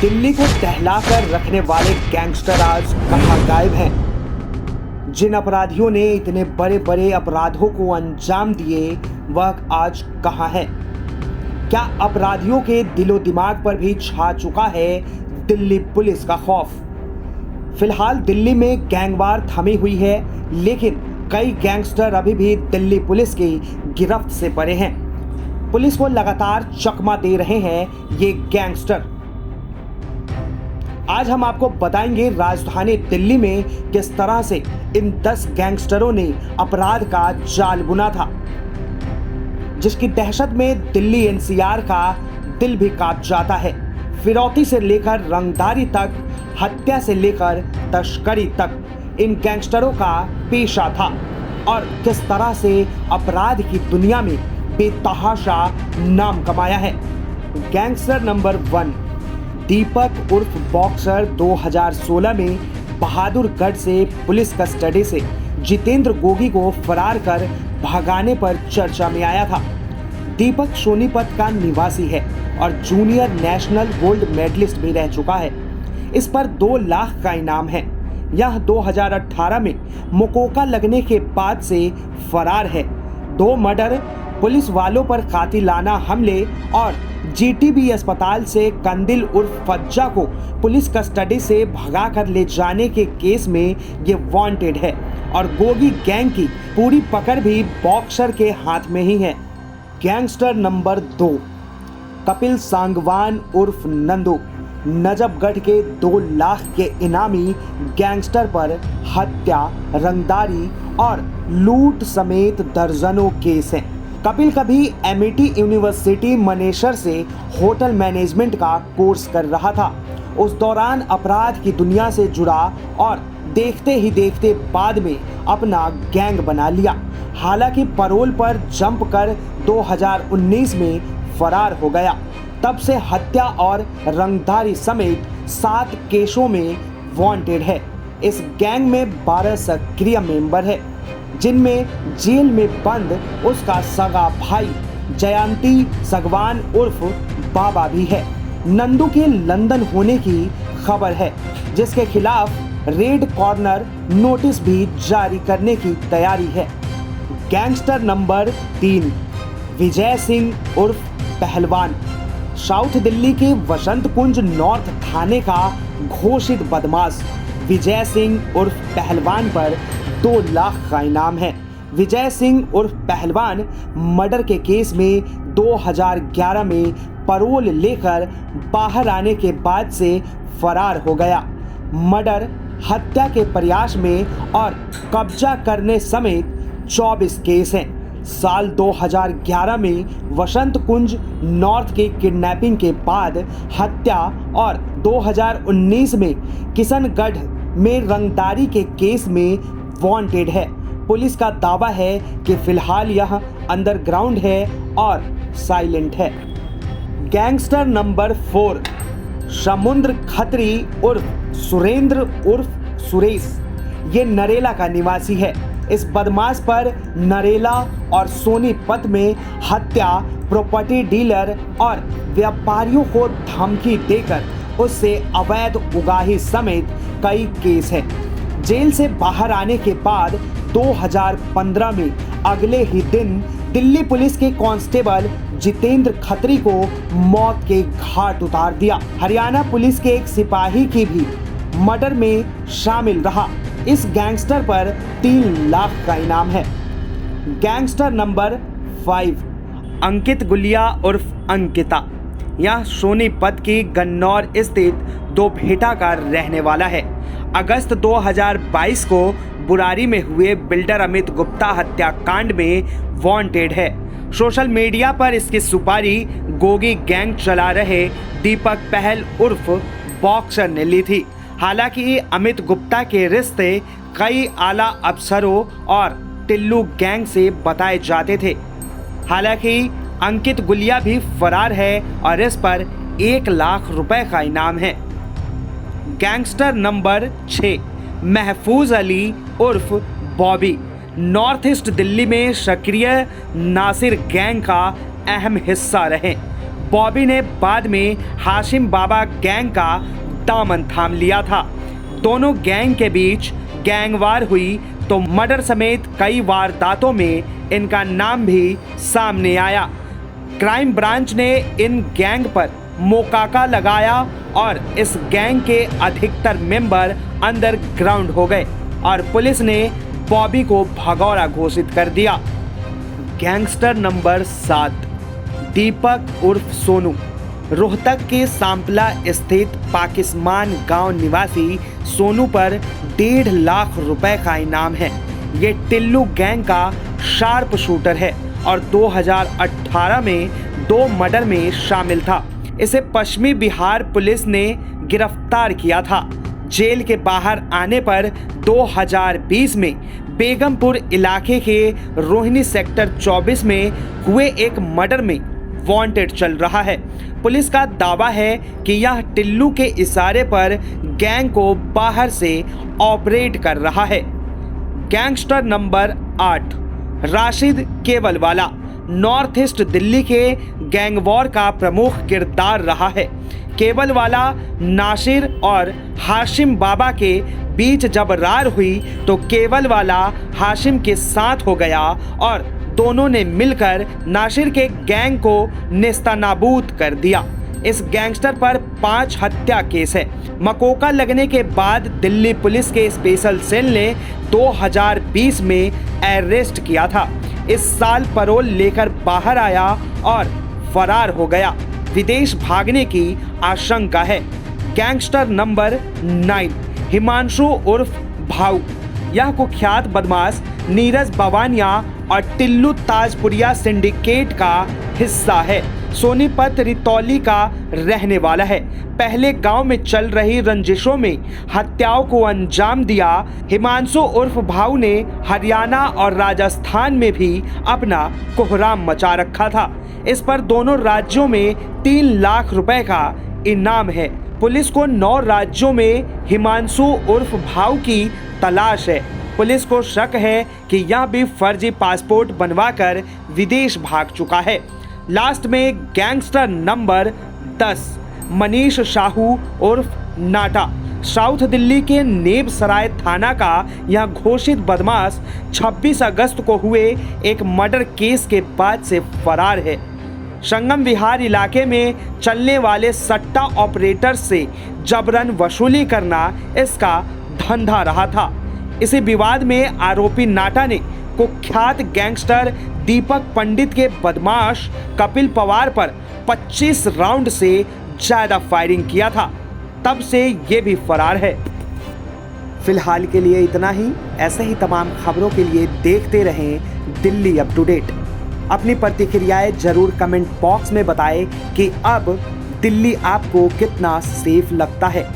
दिल्ली को टहलाकर रखने वाले गैंगस्टर आज कहाँ गायब हैं? जिन अपराधियों ने इतने बड़े बड़े अपराधों को अंजाम दिए वह आज कहाँ है? क्या अपराधियों के दिलो दिमाग पर भी छा चुका है दिल्ली पुलिस का खौफ? फिलहाल दिल्ली में गैंगवार थमी हुई है, लेकिन कई गैंगस्टर अभी भी दिल्ली पुलिस की गिरफ्त से परे हैं। पुलिस को लगातार चकमा दे रहे हैं ये गैंगस्टर। आज हम आपको बताएंगे राजधानी दिल्ली में किस तरह से इन 10 गैंगस्टरों ने अपराध का जाल बुना था, जिसकी दहशत में दिल्ली एनसीआर का दिल भी कांप जाता है। फिरौती से लेकर रंगदारी तक, हत्या से लेकर तस्करी तक इन गैंगस्टरों का पेशा था और किस तरह से अपराध की दुनिया में बेतहाशा नाम कमाया है। गैंगस्टर नंबर 1 दीपक उर्फ बॉक्सर 2016 में बहादुरगढ़ से पुलिस कस्टडी से जितेंद्र गोगी को फरार कर भगाने पर चर्चा में आया था। दीपक सोनीपत का निवासी है और जूनियर नेशनल गोल्ड मेडलिस्ट भी रह चुका है। इस पर 2 लाख का इनाम है। यह 2018 में मुकोका लगने के बाद से फरार है। 2 मर्डर, पुलिस वालों पर कातिलाना हमले और जीटीबी अस्पताल से कंदिल उर्फ फज्जा को पुलिस कस्टडी से भगा कर ले जाने के केस में ये वांटेड है और गोगी गैंग की पूरी पकड़ भी बॉक्सर के हाथ में ही है। गैंगस्टर नंबर 2 कपिल सांगवान उर्फ नंदू नजफगढ़ के 2 लाख के इनामी गैंगस्टर पर हत्या, रंगदारी और लूट समेत दर्जनों केस हैं। कपिल कभी एमिटी यूनिवर्सिटी मनेसर से होटल मैनेजमेंट का कोर्स कर रहा था। उस दौरान अपराध की दुनिया से जुड़ा और देखते ही देखते बाद में अपना गैंग बना लिया। हालांकि पैरोल पर जंप कर 2019 में फरार हो गया। तब से हत्या और रंगदारी समेत 7 केसों में वांटेड है। इस गैंग में 12 सक्रिय मेंबर है, जिनमें जेल में बंद उसका सगा भाई जयंती सगवान उर्फ बाबा भी है। नंदू के लंदन होने की खबर है, जिसके खिलाफ रेड कॉर्नर नोटिस भी जारी करने की तैयारी है। गैंगस्टर नंबर 3 विजय सिंह उर्फ पहलवान साउथ दिल्ली के वसंत कुंज नॉर्थ थाने का घोषित बदमाश विजय सिंह उर्फ पहलवान पर 2 लाख का इनाम है। विजय सिंह उर्फ पहलवान मर्डर के केस में 2011 में पैरोल लेकर बाहर आने के बाद से फरार हो गया। मर्डर, हत्या के प्रयास में और कब्जा करने समेत 24 केस हैं। साल 2011 में वसंत कुंज नॉर्थ की किडनैपिंग के बाद हत्या और 2019 में किशनगढ़ में रंगदारी के केस में वांटेड है। पुलिस का दावा है कि फिलहाल यह अंडरग्राउंड है और साइलेंट है। गैंगस्टर नंबर 4 समुद्र खत्री उर्फ सुरेंद्र उर्फ सुरेश, ये नरेला का निवासी है। इस बदमाश पर नरेला और सोनीपत में हत्या, प्रॉपर्टी डीलर और व्यापारियों को धमकी देकर उससे अवैध उगाही समेत कई केस हैं। जेल से बाहर आने के बाद 2015 में अगले ही दिन दिल्ली पुलिस के कांस्टेबल जितेंद्र खत्री को मौत के घाट उतार दिया। हरियाणा पुलिस के एक सिपाही की भी मर्डर में शामिल रहा। इस गैंगस्टर पर 3 लाख का इनाम है। गैंगस्टर नंबर 5 अंकित गुलिया उर्फ अंकिता, यह सोनीपत की गन्नौर स्थित दोभेटा का रहने वाला है। अगस्त 2022 को बुरारी में हुए बिल्डर अमित गुप्ता हत्याकांड में वांटेड है। सोशल मीडिया पर इसकी सुपारी गोगी गैंग चला रहे दीपक पहल उर्फ बॉक्सर ने ली थी। हालांकि अमित गुप्ता के रिश्ते कई आला अफसरों और टिल्लू गैंग से बताए जाते थे। हालांकि अंकित गुलिया भी फरार है और इस पर 1 लाख रुपए का इनाम है। गैंगस्टर नंबर 6 महफूज अली उर्फ बॉबी नॉर्थ ईस्ट दिल्ली में सक्रिय नासिर गैंग का अहम हिस्सा रहे। बॉबी ने बाद में हाशिम बाबा गैंग का दामन थाम लिया था। दोनों गैंग के बीच गैंगवार हुई तो मर्डर समेत कई वारदातों में इनका नाम भी सामने आया। क्राइम ब्रांच ने इन गैंग पर मोकाका लगाया और इस गैंग के अधिकतर मेंबर अंडरग्राउंड हो गए और पुलिस ने बॉबी को भगौड़ा घोषित कर दिया। गैंगस्टर नंबर 7 दीपक उर्फ सोनू रोहतक के सांपला स्थित पाकिस्तान गांव निवासी सोनू पर 1.5 लाख रुपए का इनाम है। ये टिल्लू गैंग का शार्प शूटर है और 2018 में 2 मर्डर में शामिल था। इसे पश्चिमी बिहार पुलिस ने गिरफ्तार किया था। जेल के बाहर आने पर 2020 में बेगमपुर इलाके के रोहिणी सेक्टर 24 में हुए एक मर्डर में वांटेड चल रहा है। पुलिस का दावा है कि यह टिल्लू के इशारे पर गैंग को बाहर से ऑपरेट कर रहा है। Gangster number 8 Rashid Kevalwala north east Delhi के गैंग वॉर का प्रमुख किरदार रहा है। केवलवाला नासिर और हाशिम बाबा के बीच जब रार हुई तो केवलवाला हाशिम के साथ हो गया और दोनों ने मिलकर नासिर के गैंग को नेस्तनाबूद कर दिया। इस गैंगस्टर पर 5 हत्या केस है। मकोका लगने के बाद दिल्ली पुलिस के स्पेशल सेल ने 2020 में अरेस्ट किया था। इस साल पैरोल लेकर बाहर आया और फरार हो गया। विदेश भागने की आशंका है। गैंगस्टर नंबर 9 हिमांशु उर्फ भाऊ यह कुख्यात बदमाश नीरज बवानिया और टिल्लू ताजपुरिया सिंडिकेट का हिस्सा है। सोनीपत रितौली का रहने वाला है। पहले गांव में चल रही रंजिशों में हत्याओं को अंजाम दिया। हिमांशु उर्फ भाऊ ने हरियाणा और राजस्थान में भी अपना कोहराम मचा रखा था। इस पर दोनों राज्यों में 3 लाख रुपए का इनाम है। पुलिस को 9 राज्यों में हिमांशु उर्फ भाऊ की तलाश है। पुलिस को शक है कि यह भी फर्जी पासपोर्ट बनवाकर विदेश भाग चुका है। लास्ट में गैंगस्टर नंबर 10 मनीष साहू उर्फ नाटा साउथ दिल्ली के नेब सराय थाना का यह घोषित बदमाश 26 अगस्त को हुए एक मर्डर केस के बाद से फरार है। संगम विहार इलाके में चलने वाले सट्टा ऑपरेटर से जबरन वसूली करना इसका धंधा रहा था। इसी विवाद में आरोपी नाटा ने कुख्यात गैंगस्टर दीपक पंडित के बदमाश कपिल पवार पर 25 राउंड से ज्यादा फायरिंग किया था। तब से ये भी फरार है। फिलहाल के लिए इतना ही। ऐसे ही तमाम खबरों के लिए देखते रहें दिल्ली अप टू डेट। अपनी प्रतिक्रियाएं जरूर कमेंट बॉक्स में बताएं कि अब दिल्ली आपको कितना सेफ लगता है।